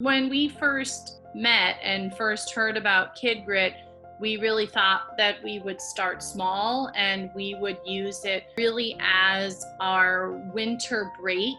When we first met and first heard about Kid Grit, we really thought that we would start small and we would use it really as our winter break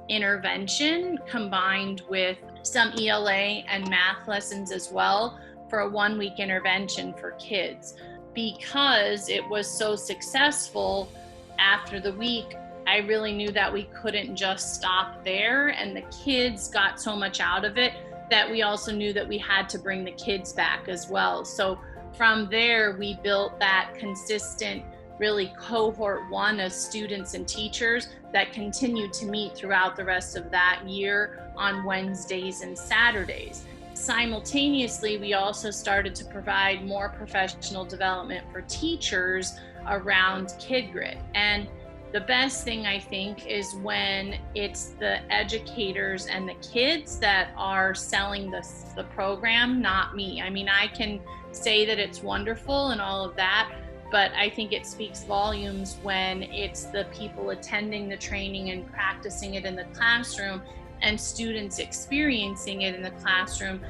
intervention combined with some ELA and math lessons as well for a 1 week intervention for kids. Because it was so successful after the week, I really knew that we couldn't just stop there, and the kids got so much out of it that we also knew that we had to bring the kids back as well. So from there, we built that consistent, really cohort one of students and teachers that continued to meet throughout the rest of that year on Wednesdays and Saturdays. Simultaneously, we also started to provide more professional development for teachers around Kid Grit. And the best thing I think is when it's the educators and the kids that are selling the program, not me. I mean, I can say that it's wonderful and all of that, but I think it speaks volumes when it's the people attending the training and practicing it in the classroom and students experiencing it in the classroom,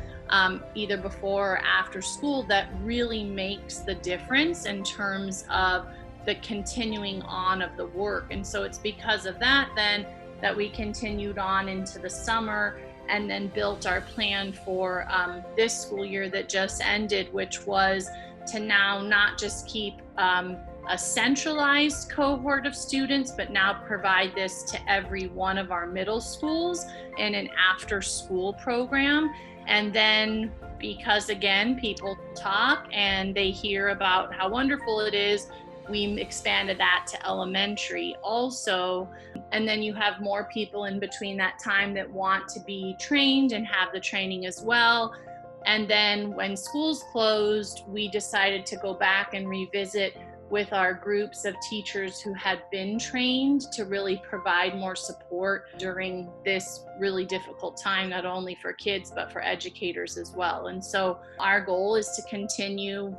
either before or after school, that really makes the difference in terms of the continuing on of the work. And so it's because of that then that we continued on into the summer and then built our plan for this school year that just ended, which was to now not just keep a centralized cohort of students, but now provide this to every one of our middle schools in an after school program. And then because again, people talk and they hear about how wonderful it is, we expanded that to elementary also. And then you have more people in between that time that want to be trained and have the training as well. And then when schools closed, we decided to go back and revisit with our groups of teachers who had been trained to really provide more support during this really difficult time, not only for kids, but for educators as well. And so our goal is to continue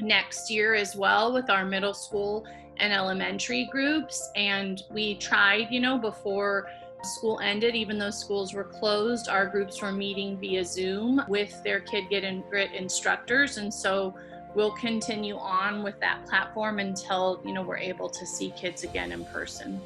next year as well with our middle school and elementary groups. And we tried, before school ended, even though schools were closed, our groups were meeting via Zoom with their Kid Grit instructors. And so we'll continue on with that platform until, we're able to see kids again in person.